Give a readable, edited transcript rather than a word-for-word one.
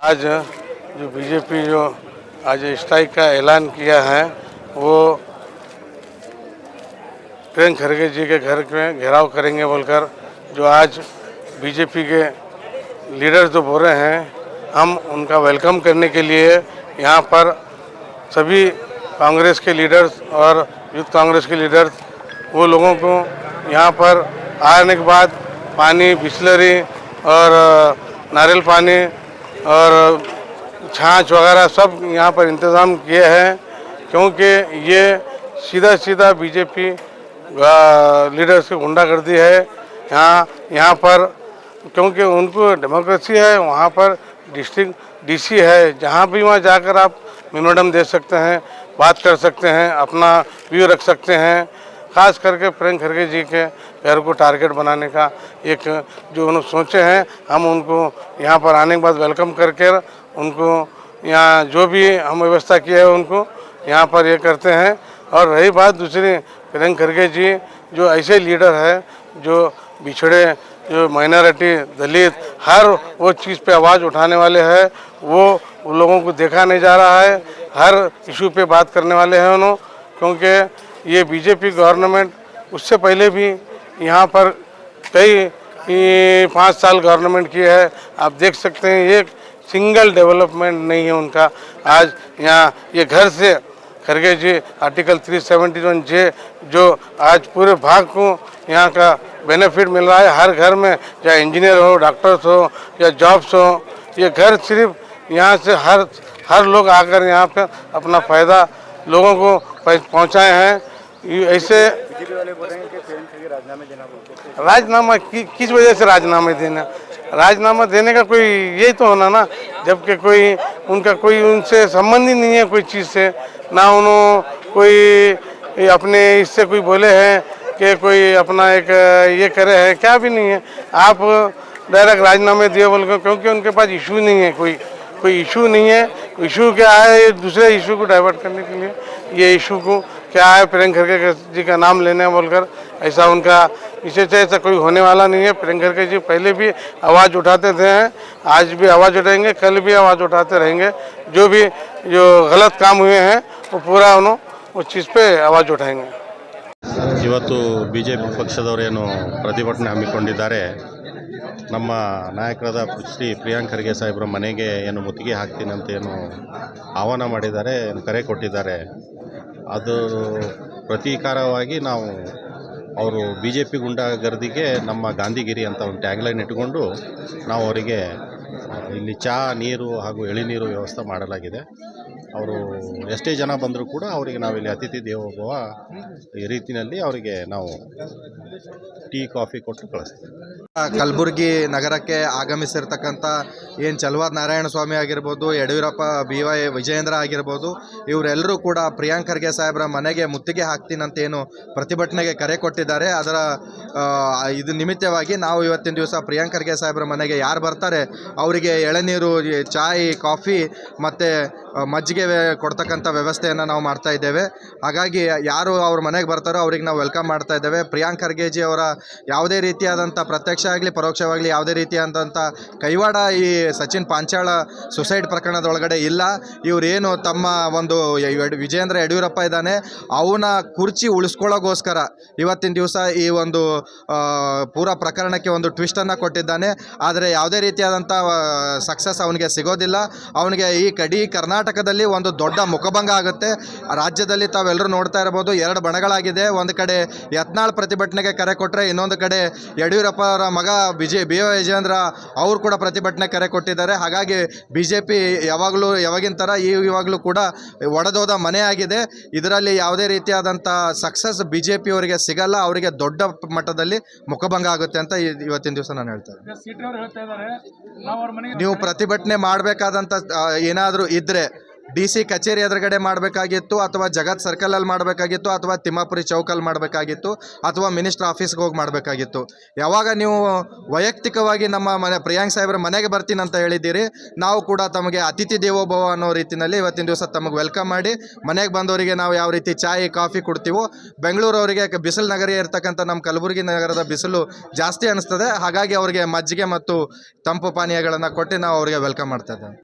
आज जो बीजेपी जो आज स्ट्राइक का ऐलान किया है वो प्रियंक खरगे जी के घर में घेराव करेंगे बोलकर जो आज बीजेपी के लीडर जो बोल रहे हैं, हम उनका वेलकम करने के लिए यहाँ पर सभी कांग्रेस के लीडर्स और यूथ कांग्रेस के लीडर्स वो लोगों को यहाँ पर आने के बाद पानी, बिस्लरी और नारियल पानी और छाछ वगैरह सब यहाँ पर इंतज़ाम किए हैं, क्योंकि ये सीधा बीजेपी लीडर्स की गुंडागर्दी है यहाँ पर। क्योंकि उनको डेमोक्रेसी है, वहाँ पर डिस्ट्रिक्ट डीसी है, जहाँ भी वहाँ जाकर आप मेमोरेंडम दे सकते हैं, बात कर सकते हैं, अपना व्यू रख सकते हैं। खास करके प्रियंक खरगे जी के घर को टारगेट बनाने का एक जो उन्होंने सोचे हैं, हम उनको यहाँ पर आने के बाद वेलकम करके उनको यहाँ जो भी हम व्यवस्था की है उनको यहाँ पर ये करते हैं। और रही बात दूसरी, प्रियंक खरगे जी जो ऐसे लीडर है जो बिछड़े, जो माइनॉरिटी, दलित, हर वो चीज़ पे आवाज़ उठाने वाले हैं, वो उन लोगों को देखा नहीं जा रहा है, हर इशू पे बात करने वाले हैं उन्होंने। क्योंकि ये बीजेपी गवर्नमेंट उससे पहले भी यहाँ पर कई 5 साल गवर्नमेंट की है, आप देख सकते हैं एक सिंगल डेवलपमेंट नहीं है उनका। आज यहाँ ये घर से खरगे जी आर्टिकल 371 जे जो आज पूरे भाग को यहाँ का बेनिफिट मिल रहा है, हर घर में, चाहे इंजीनियर हो, डॉक्टर्स हो या जॉब्स हो, ये घर सिर्फ यहाँ से हर लोग आकर यहाँ पे अपना फ़ायदा लोगों को पहुँचाए हैं। ऐसे बीजेपी वाले बोल रहे हैं कि प्रियंक खरगे राजीनामा देना बोलते हैं। राजीनामा किस वजह से राजीनामा देना? राजीनामा देने का कोई यही तो होना ना, जबकि कोई उनका कोई उनसे संबंध ही नहीं है कोई चीज़ से, ना उन्होंने कोई अपने इससे कोई बोले हैं कि कोई अपना एक ये करे है, क्या भी नहीं है। आप डायरेक्ट राजीनामे दिए बोल के, क्योंकि उनके पास इशू नहीं है, कोई इशू नहीं है। इशू क्या है, दूसरे इशू को डाइवर्ट करने के लिए ये इशू को क्या है, प्रियंक खरगे जी का नाम लेने बोलकर, ऐसा उनका इसे से ऐसा कोई होने वाला नहीं है। प्रियंक खरगे जी पहले भी आवाज़ उठाते थे, आज भी आवाज़ उठाएंगे, कल भी आवाज़ उठाते रहेंगे। जो गलत काम हुए हैं वो पूरा उन्होंने उस चीज़ पे आवाज़ उठाएंगे। ಇವತ್ತು ಬಿಜೆಪಿ ಪಕ್ಷದವರೇನು ಪ್ರತಿಭಟನೆ ಹಮ್ಮಿಕೊಂಡಿದ್ದಾರೆ. ನಮ್ಮ ನಾಯಕರಾದ ಶ್ರೀ ಪ್ರಿಯಾಂಕ್ ಖರ್ಗೆ ಸಾಹೇಬರ ಮನೆಗೆ ಏನು ಮುತ್ತಿಗೆ ಹಾಕ್ತೀನಿ ಅಂತ ಏನು ಆಹ್ವಾನ ಮಾಡಿದ್ದಾರೆ, ಕರೆ ಕೊಟ್ಟಿದ್ದಾರೆ. ಅದು ಪ್ರತೀಕಾರವಾಗಿ ನಾವು ಅವರು BJP ಗುಂಡಾಗರ್ದಿಗೆ ನಮ್ಮ ಗಾಂಧಿಗಿರಿ ಅಂತ ಒಂದು ಟ್ಯಾಗ್ಲೈನ್ ಇಟ್ಟುಕೊಂಡು ನಾವು ಅವರಿಗೆ ಇಲ್ಲಿ ಚಹಾ, ನೀರು ಹಾಗೂ ಎಳಿನೀರು ವ್ಯವಸ್ಥೆ ಮಾಡಲಾಗಿದೆ. ಅವರು ಎಷ್ಟೇ ಜನ ಬಂದರೂ ಕೂಡ ಅವರಿಗೆ ನಾವಿಲ್ಲಿ ಅತಿಥಿ ದೇವೋಭವ ಈ ರೀತಿಯಲ್ಲಿ ಅವರಿಗೆ ನಾವು ಟೀ, ಕಾಫಿ ಕೊಟ್ಟು ಕಳಿಸ್ತೀವಿ. ಕಲಬುರಗಿ ನಗರಕ್ಕೆ ಆಗಮಿಸಿರ್ತಕ್ಕಂಥ ಏನು ಚಲವಾದ ನಾರಾಯಣ ಸ್ವಾಮಿ ಆಗಿರ್ಬೋದು, ಯಡಿಯೂರಪ್ಪ, BY ವಿಜಯೇಂದ್ರ ಆಗಿರ್ಬೋದು, ಇವರೆಲ್ಲರೂ ಕೂಡ ಪ್ರಿಯಾಂಕ್ ಖರ್ಗೆ ಸಾಹೇಬ್ರ ಮನೆಗೆ ಮುತ್ತಿಗೆ ಹಾಕ್ತೀನಂತ ಏನು ಪ್ರತಿಭಟನೆಗೆ ಕರೆ ಕೊಟ್ಟಿದ್ದಾರೆ. ಅದರ ಇದು ನಿಮಿತ್ತವಾಗಿ ನಾವು ಇವತ್ತಿನ ದಿವಸ ಪ್ರಿಯಾಂಕ್ ಖರ್ಗೆ ಸಾಹೇಬ್ರ ಮನೆಗೆ ಯಾರು ಬರ್ತಾರೆ ಅವರಿಗೆ ಎಳನೀರು, ಚಾಯ್, ಕಾಫಿ ಮತ್ತು ಮಜ್ಜಿಗೆ ಕೊಡ್ತಕ್ಕಂಥ ವ್ಯವಸ್ಥೆಯನ್ನು ನಾವು ಮಾಡ್ತಾ ಇದ್ದೇವೆ. ಹಾಗಾಗಿ ಯಾರು ಅವ್ರ ಮನೆಗೆ ಬರ್ತಾರೋ ಅವ್ರಿಗೆ ನಾವು ವೆಲ್ಕಮ್ ಮಾಡ್ತಾ ಇದ್ದೇವೆ. ಪ್ರಿಯಾಂಕ್ ಖರ್ಗೆ ಜಿ ಅವರ ಯಾವುದೇ ರೀತಿಯಾದಂಥ ಪ್ರತ್ಯಕ್ಷ ಆಗಲಿ ಪರೋಕ್ಷವಾಗಲಿ ಯಾವುದೇ ರೀತಿಯಾದಂಥ ಕೈವಾಡ ಈ ಸಚಿನ್ ಪಾಂಚಾಳ ಸುಸೈಡ್ ಪ್ರಕರಣದೊಳಗಡೆ ಇಲ್ಲ. ಇವರೇನು ತಮ್ಮ ಒಂದು ವಿಜಯೇಂದ್ರ ಯಡಿಯೂರಪ್ಪ ಇದ್ದಾನೆ, ಅವನ ಕುರ್ಚಿ ಉಳಿಸ್ಕೊಳ್ಳೋಗೋಸ್ಕರ ಇವತ್ತಿನ ದಿವಸ ಈ ಒಂದು ಪೂರ ಪ್ರಕರಣಕ್ಕೆ ಒಂದು ಟ್ವಿಸ್ಟನ್ನು ಕೊಟ್ಟಿದ್ದಾನೆ. ಆದರೆ ಯಾವುದೇ ರೀತಿಯಾದಂಥ ಸಕ್ಸಸ್ ಅವನಿಗೆ ಸಿಗೋದಿಲ್ಲ. ಅವನಿಗೆ ಈ ಕಡೀ ಕರ್ನಾಟಕದಲ್ಲಿ ಒಂದು ದೊಡ್ಡ ಮುಖಭಂಗ ಆಗುತ್ತೆ. ರಾಜ್ಯದಲ್ಲಿ ತಾವೆಲ್ಲರೂ ನೋಡ್ತಾ ಇರ್ಬೋದು, 2 ಬಣಗಳಾಗಿದೆ. ಒಂದು ಕಡೆ ಯತ್ನಾಳ್ ಪ್ರತಿಭಟನೆಗೆ ಕರೆ ಕೊಟ್ಟರೆ, ಇನ್ನೊಂದು ಕಡೆ ಯಡಿಯೂರಪ್ಪ ಅವರ ಮಗ BY ವಿಜಯೇಂದ್ರ ಅವರು ಕೂಡ ಪ್ರತಿಭಟನೆ ಕರೆ ಕೊಟ್ಟಿದ್ದಾರೆ. ಹಾಗಾಗಿ BJP ಯಾವಾಗಿನ ಥರ ಇವಾಗಲೂ ಕೂಡ ಒಡೆದೋದ ಮನೆ ಆಗಿದೆ. ಇದರಲ್ಲಿ ಯಾವುದೇ ರೀತಿಯಾದಂಥ ಸಕ್ಸಸ್ BJP ಅವರಿಗೆ ಸಿಗಲ್ಲ. ಅವರಿಗೆ ದೊಡ್ಡ ಮಟ್ಟದಲ್ಲಿ ಮುಖಭಂಗ ಆಗುತ್ತೆ ಅಂತ ಇವತ್ತಿನ ದಿವಸ ನಾನು ಹೇಳ್ತೇನೆ. ನೀವು ಪ್ರತಿಭಟನೆ ಮಾಡಬೇಕಾದಂಥ ಏನಾದರೂ ಇದ್ದರೆ DC ಕಚೇರಿ ಎದುರುಗಡೆ ಮಾಡಬೇಕಾಗಿತ್ತು, ಅಥವಾ ಜಗತ್ ಸರ್ಕಲಲ್ಲಿ ಮಾಡಬೇಕಾಗಿತ್ತು, ಅಥವಾ ತಿಮ್ಮಾಪುರಿ ಚೌಕಲ್ಲಿ ಮಾಡಬೇಕಾಗಿತ್ತು, ಅಥವಾ ಮಿನಿಸ್ಟರ್ ಆಫೀಸ್ಗೆ ಹೋಗಿ ಮಾಡಬೇಕಾಗಿತ್ತು. ಯಾವಾಗ ನೀವು ವೈಯಕ್ತಿಕವಾಗಿ ನಮ್ಮ ಪ್ರಿಯಾಂಕ್ ಸಾಹೇಬ್ರ ಮನೆಗೆ ಬರ್ತೀನಿ ಅಂತ ಹೇಳಿದ್ದೀರಿ, ನಾವು ಕೂಡ ತಮಗೆ ಅತಿಥಿ ದೇವೋಭವ ಅನ್ನೋ ರೀತಿಯಲ್ಲಿ ಇವತ್ತಿನ ದಿವಸ ತಮಗೆ ವೆಲ್ಕಮ್ ಮಾಡಿ ಮನೆಗೆ ಬಂದವರಿಗೆ ನಾವು ಯಾವ ರೀತಿ ಚಾಯ್, ಕಾಫಿ ಕೊಡ್ತೀವೋ, ಬೆಂಗಳೂರವರಿಗೆ ಬಿಸಿಲು ನಗರಿ ಇರ್ತಕ್ಕಂಥ ನಮ್ಮ ಕಲಬುರಗಿ ನಗರದ ಬಿಸಿಲು ಜಾಸ್ತಿ ಅನಿಸ್ತದೆ. ಹಾಗಾಗಿ ಅವರಿಗೆ ಮಜ್ಜಿಗೆ ಮತ್ತು ತಂಪು ಪಾನೀಯಗಳನ್ನು ಕೊಟ್ಟು ನಾವು ಅವರಿಗೆ ವೆಲ್ಕಮ್ ಮಾಡ್ತಾ ಇದ್ದೇವೆ.